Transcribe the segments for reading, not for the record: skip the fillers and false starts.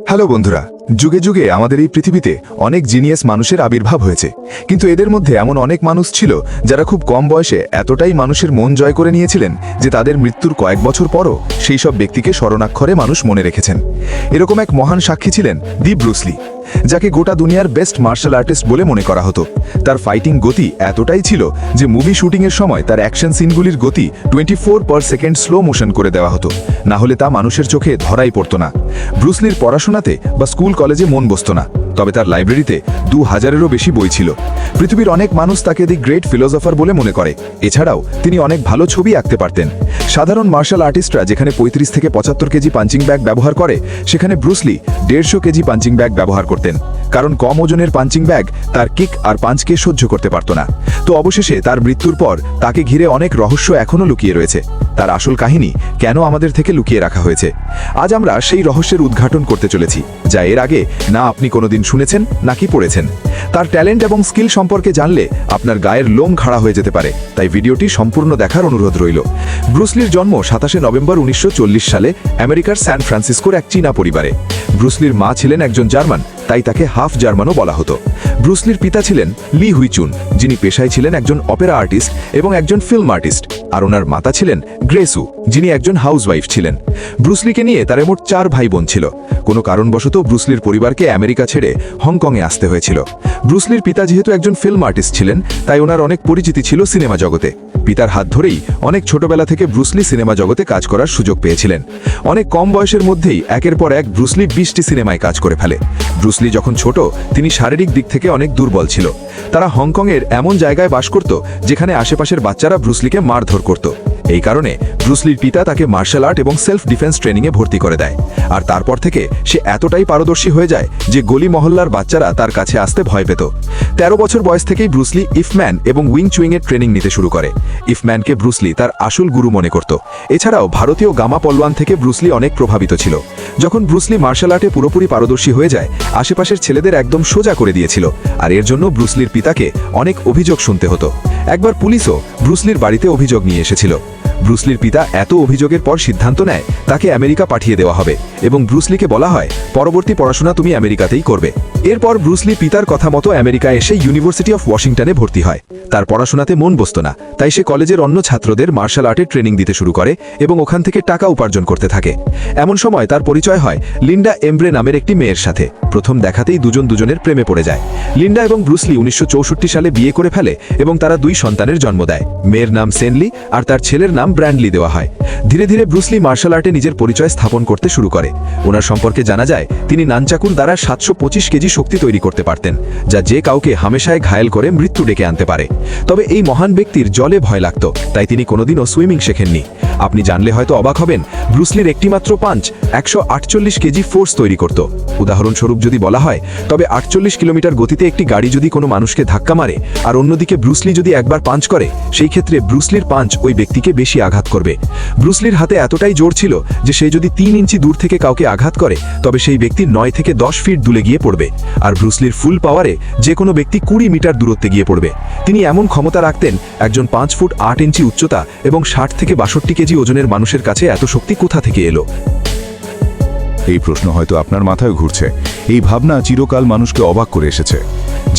Hello বন্ধুরা, যুগে যুগে আমাদের এই পৃথিবীতে অনেক জিনিয়াস মানুষের আবির্ভাব হয়েছে, কিন্তু এদের মধ্যে এমন অনেক মানুষ ছিল যারা খুব কম বয়সে এতটাই মানুষের মন জয় করে নিয়েছিলেন যে তাদের মৃত্যুর কয়েক বছর পরও সেই সব ব্যক্তিকে স্মরণাক্ষরে মানুষ মনে রেখেছেন। এরকম এক মহান সাক্ষী ছিলেন দি ব্রুস লি, যাকে গোটা দুনিয়ার বেস্ট মার্শাল আর্টিস্ট বলে মনে করা হতো। তার ফাইটিং গতি এতটাই ছিল যে মুভি শুটিংয়ের সময় তার অ্যাকশন সিনগুলির গতি 24/সেকেন্ড স্লো মোশন করে দেওয়া হতো, না হলে তা মানুষের চোখে ধরাই পড়তো না। ব্রুস লির পড়াশোনাতে বা স্কুল কলেজে মন বসত না, তবে তার লাইব্রেরিতে 2000-এরও বেশি বই ছিল। পৃথিবীর অনেক মানুষ তাকে দি গ্রেট ফিলোসফার বলে মনে করে। এছাড়াও তিনি অনেক ভালো ছবি আঁকতে পারতেন। সাধারণ মার্শাল আর্টিস্টরা যেখানে 35 থেকে 75 কেজি পাঞ্চিং ব্যাগ ব্যবহার করে, সেখানে ব্রুস লি 150 কেজি পাঞ্চিং ব্যাগ ব্যবহার করতেন, কারণ কম ওজনের পাঞ্চিং ব্যাগ তার কিক আর পাঞ্চকে সহ্য করতে পারত না। তো অবশেষে তার মৃত্যুর পর তাকে ঘিরে অনেক রহস্য এখনও লুকিয়ে রয়েছে। তার আসল কাহিনী কেন আমাদের থেকে লুকিয়ে রাখা হয়েছে, আজ আমরা সেই রহস্যের উদ্ঘাটন করতে চলেছি, যা এর আগে না আপনি কোনোদিন শুনেছেন নাকি পড়েছেন। তার ট্যালেন্ট এবং স্কিল সম্পর্কে জানলে আপনার গায়ের লোম খাড়া হয়ে যেতে পারে, তাই ভিডিওটি সম্পূর্ণ দেখার অনুরোধ রইল। ব্রুস লির জন্ম 27 নভেম্বর 1940 সালে আমেরিকার স্যান ফ্রান্সিসকোর এক চীনা পরিবারে। ব্রুস লির মা ছিলেন একজন জার্মান, তাই তাকে হাফ জার্মানও বলা হতো। ব্রুস লির পিতা ছিলেন লি হুইচুন, যিনি পেশায় ছিলেন একজন অপেরা আর্টিস্ট এবং একজন ফিল্ম আর্টিস্ট, আর ওনার মাতা ছিলেন গ্রেসু, যিনি একজন হাউসওয়াইফ ছিলেন। ব্রুস লিকে নিয়ে তার মোট 4 ভাই বোন ছিল। কোনো কারণবশত ব্রুস লির পরিবারকে আমেরিকা ছেড়ে হংকংয়ে আসতে হয়েছিল। ব্রুস লির পিতা যেহেতু একজন ফিল্ম আর্টিস্ট ছিলেন, তাই ওনার অনেক পরিচিতি ছিল সিনেমা জগতে। পিতার হাত ধরেই অনেক ছোটবেলা থেকে ব্রুস লি সিনেমা জগতে কাজ করার সুযোগ পেয়েছিলেন। অনেক কম বয়সের মধ্যেই একের পর এক ব্রুস লি 20টি সিনেমায় কাজ করে ফেলে। ব্রুস লি যখন ছোট, তিনি শারীরিক দিক থেকে অনেক দুর্বল ছিল। তারা হংকংয়ের এমন জায়গায় বাস করত যেখানে আশেপাশের বাচ্চারা ব্রুস লিকে মারধর করত। এই কারণে ব্রুস লির পিতা তাকে মার্শাল আর্ট এবং সেলফ ডিফেন্স ট্রেনিংয়ে ভর্তি করে দেয়। আর তারপর থেকে সে এতটাই পারদর্শী হয়ে যায় যে গলি মহল্লার বাচ্চারা তার কাছে আসতে ভয় পেত। 13 বছর বয়স থেকেই ব্রুস লি ইফম্যান এবং উইং চুইংয়ের ট্রেনিং নিতে শুরু করে। ইফম্যানকে ব্রুস লি তার আসল গুরু মনে করত। এছাড়াও ভারতীয় গামা পলোয়ান থেকে ব্রুস লি অনেক প্রভাবিত ছিল। যখন ব্রুস লি মার্শাল আর্টে পুরোপুরি পারদর্শী হয়ে যায়, আশেপাশের ছেলেদের একদম সোজা করে দিয়েছিল, আর এর জন্য ব্রুস লির পিতাকে অনেক অভিযোগ শুনতে হতো। একবার পুলিশও ব্রুস লির বাড়িতে অভিযোগ নিয়ে এসেছিল। ব্রুস লির পিতা এত অভিযোগের পর সিদ্ধান্ত নেয় তাকে আমেরিকা পাঠিয়ে দেওয়া হবে এবং ব্রুস লিকে বলা হয় পরবর্তী পড়াশোনা তুমি আমেরিকাতেই করবে। এরপর ব্রুস লি পিতার কথা মতো আমেরিকা এসে ইউনিভার্সিটি অফ ওয়াশিংটনে ভর্তি হয়। তার পড়াশোনাতে মন বসত না, তাই সে কলেজের অন্য ছাত্রদের মার্শাল আর্টের ট্রেনিং দিতে শুরু করে এবং ওখান থেকে টাকা উপার্জন করতে থাকে। এমন সময় তার পরিচয় হয় লিন্ডা এমব্রে নামের একটি মেয়ের সাথে। প্রথম দেখাতেই দুজনের প্রেমে পড়ে যায়। লিন্ডা এবং ব্রুস লি 1964 সালে বিয়ে করে ফেলে এবং তারা 2 সন্তানের জন্ম দেয়। মেয়ের নাম সেনলি আর তার ছেলের নাম ব্র্যান্ডলি দেওয়া হয়। ধীরে ধীরে ব্রুস লি মার্শাল আর্টে নিজের পরিচয় স্থাপন করতে শুরু করে। ওনার সম্পর্কে জানা যায় তিনি নানচাকুর দ্বারা 725 কেজি শক্তি তৈরি করতে পারতেন, যা যে কাউকে হামেশায় ঘায়েল করে মৃত্যু ডেকে আনতে পারে। তবে এই মহান ব্যক্তির জলে ভয় লাগত, তাই তিনি কোনোদিনও সুইমিং শেখেননি। আপনি জানলে হয়তো অবাক হবেন, ব্রুস লির একটিমাত্র পাঞ্চ 148 কেজি ফোর্স তৈরি করত। উদাহরণস্বরূপ যদি বলা হয়, তবে 48 কিলোমিটার গতিতে একটি গাড়ি যদি কোনো মানুষকে ধাক্কা মারে আর অন্যদিকে ব্রুস লি যদি একবার পাঞ্চ করে, সেই ক্ষেত্রে ব্রুস লির পাঞ্চ ওই ব্যক্তিকে বেশি আঘাত করবে। ব্রুস লির হাতে এতটাই জোর ছিল যে সে যদি 3 ইঞ্চি দূর থেকে কাউকে আঘাত করে, তবে সেই ব্যক্তি 9 থেকে 10 ফিট দূরে গিয়ে পড়বে। আর ব্রুস লির ফুল পাওয়ারে যে কোনো ব্যক্তি 20 মিটার দূরত্বে গিয়ে পড়বে। তিনি এমন ক্ষমতা রাখতেন, একজন 5 ফুট 8 ইঞ্চি উচ্চতা এবং 60 থেকে 62 কেজি ওজনের মানুষের কাছে এত শক্তি কোথা থেকে এলো? এই প্রশ্ন হয়তো আপনার মাথায় ঘুরছে। এই ভাবনা চিরকাল মানুষকে অবাক করে এসেছে।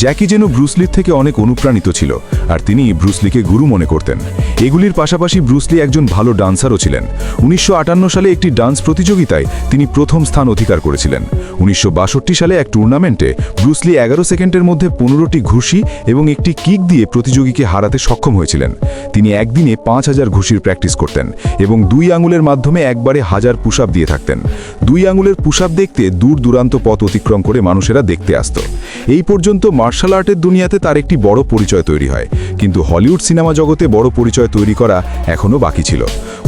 জ্যাকি যেন ব্রুস লির থেকে অনেক অনুপ্রাণিত ছিল, আর তিনি ব্রুস লিকে গুরু মনে করতেন। এগুলির পাশাপাশি ব্রুস লি একজন ভালো ডান্সারও ছিলেন। 1958 সালে একটি ডান্স প্রতিযোগিতায় তিনি প্রথম স্থান অধিকার করেছিলেন। 1962 সালে এক টুর্নামেন্টে ব্রুস লি 11 সেকেন্ডের মধ্যে 15টি ঘুষি এবং একটি কিক দিয়ে প্রতিযোগীকে হারাতে সক্ষম হয়েছিলেন। তিনি একদিনে 5000 ঘুষির প্র্যাকটিস করতেন এবং 2 আঙুলের মাধ্যমে একবারে 1000 পুশ আপ দিয়ে থাকতেন। 2 আঙুলের পুশ আপ দেখতে দূর দূরান্ত পথ অতিক্রম করে মানুষেরা দেখতে আসত। এই পর্যন্ত মার্শাল আর্টের দুনিয়াতে তার একটি বড় পরিচয় তৈরি হয়, কিন্তু হলিউড সিনেমা জগতে বড় পরিচয় তৈরি করা এখনও বাকি ছিল।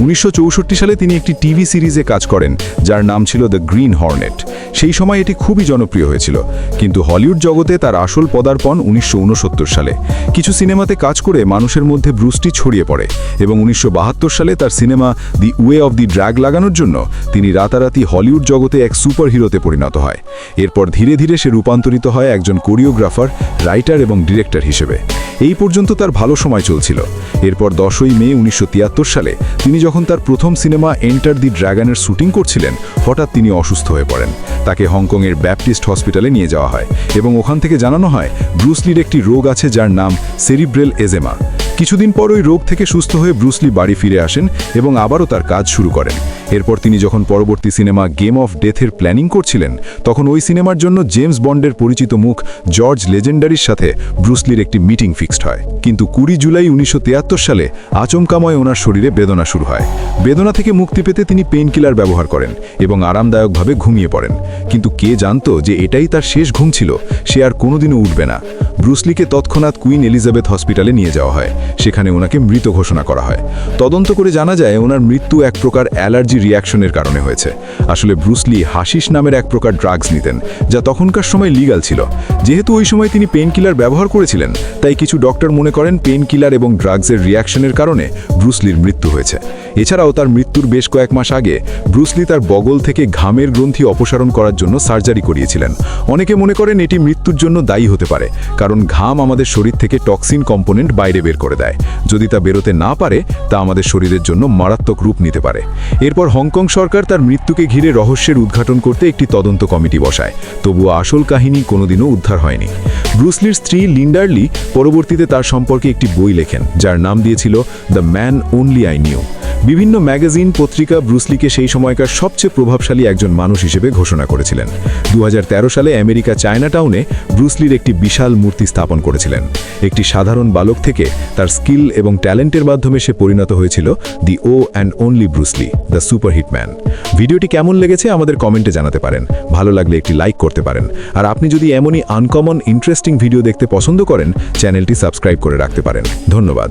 1964 সালে তিনি একটি টিভি সিরিজে কাজ করেন যার নাম ছিল দ্য গ্রিন হর্নেট। সেই সময় এটি খুবই জনপ্রিয় হয়েছিল, কিন্তু হলিউড জগতে তার আসল পদার্পণ 1969 সালে। কিছু সিনেমাতে কাজ করে মানুষের মধ্যে ব্রুসটি ছড়িয়ে পড়ে এবং 1972 সালে তার cinema the way of the drag লাগানোর জন্য তিনি রাতারাতি হলিউড জগতে এক সুপার হিরোতে পরিণত হয়। এরপর ধীরে ধীরে সে রূপান্তরিত হয় একজন কোরিওগ্রাফার, রাইটার এবং ডিরেক্টর হিসেবে। এই পর্যন্ত তার ভালো সময় চলছিল। এরপর 10ই মে 1973 সালে তিনি যখন তার প্রথম সিনেমা এন্টার দি ড্রাগনের শুটিং করছিলেন, হঠাৎ তিনি অসুস্থ হয়ে পড়েন। তাকে হংকংয়ের ব্যাপটিস্ট হসপিটালে নিয়ে যাওয়া হয় এবং ওখান থেকে জানানো হয় ব্রুসলির একটি রোগ আছে যার নাম সেরিব্রেল এজেমা। কিছুদিন পর ওই রোগ থেকে সুস্থ হয়ে ব্রুসলি বাড়ি ফিরে আসেন এবং আবারও তার কাজ শুরু করেন। এরপর তিনি যখন পরবর্তী সিনেমা গেম অফ ডেথের প্ল্যানিং করছিলেন, তখন ওই সিনেমার জন্য জেমস বন্ডের পরিচিত মুখ জর্জ লেজেন্ডারির সাথে ব্রুসলির একটি মিটিং ফিক্সড হয়। কিন্তু 20 জুলাই 1973 সালে আচমকাময় ওনার শরীরে বেদনা শুরু হয়। বেদনা থেকে মুক্তি পেতে তিনি পেইনকিলার ব্যবহার করেন এবং আরামদায়কভাবে ঘুমিয়ে পড়েন। কিন্তু কে জানতো যে এটাই তার শেষ ঘুম ছিল, সে আর কোনোদিনও উঠবে না। ব্রুসলিকে তৎক্ষণাৎ কুইন এলিজাবেথ হসপিটালে নিয়ে যাওয়া হয়। সেখানে ওনাকে মৃত ঘোষণা করা হয়। তদন্ত করে জানা যায় ওনার মৃত্যু এক প্রকার অ্যালার্জি রিয়াকশনের কারণে হয়েছে। আসলে ব্রুসলি হাশিশ নামের এক প্রকার ড্রাগস নিতেন, যা তখনকার সময় লিগ্যাল ছিল। যেহেতু ওই সময় তিনি পেইনকিলার ব্যবহার করেছিলেন, তাই কিছু ডক্টর মনে করেন পেইনকিলার এবং ড্রাগসের রিয়াকশনের কারণে ব্রুসলির মৃত্যু হয়েছে। এছাড়াও তার মৃত্যুর বেশ কয়েক মাস আগে ব্রুসলি তার বগল থেকে ঘামের গ্রন্থি অপসারণ করার জন্য সার্জারি করিয়েছিলেন। অনেকে মনে করেন এটি মৃত্যুর জন্য দায়ী হতে পারে, কারণ ঘাম আমাদের শরীর থেকে টক্সিন কম্পোনেন্ট বাইরে বের করে দেয়। যদি তা বেরোতে না পারে, তা আমাদের শরীরের জন্য মারাত্মক রূপ নিতে পারে। এরপর হংকং সরকার তার মৃত্যুকে ঘিরে রহস্যের উদ্ঘাটন করতে একটি তদন্ত কমিটি বসায়। তবুও আসল কাহিনী কোনোদিনও উদ্ধার হয়নি। ব্রুসলির স্ত্রী লিন্ডারলি পরবর্তীতে তার সম্পর্কে একটি বই লেখেন, যার নাম দিয়েছিল the man only I knew. বিভিন্ন ম্যাগাজিন পত্রিকা ব্রুসলিকে সেই সময়কার সবচেয়ে প্রভাবশালী একজন মানুষ হিসেবে ঘোষণা করেছিলেন। 2013 সালে আমেরিকা চায়নাটাউনে ব্রুসলির একটি বিশাল মূর্তি স্থাপন করেছিলেন। একটি সাধারণ বালক থেকে তার স্কিল এবং ট্যালেন্টের মাধ্যমে সে পরিণত হয়েছিল the one and only Bruce Lee, the super hitman. ভিডিওটি কেমন লেগেছে আমাদের কমেন্টে জানাতে পারেন। ভালো লাগলে একটি লাইক করতে পারেন। আর আপনি যদি এমনই আনকমন ইন্টারেস্টিং ভিডিও দেখতে পছন্দ করেন, চ্যানেলটি সাবস্ক্রাইব করে রাখতে পারেন। ধন্যবাদ।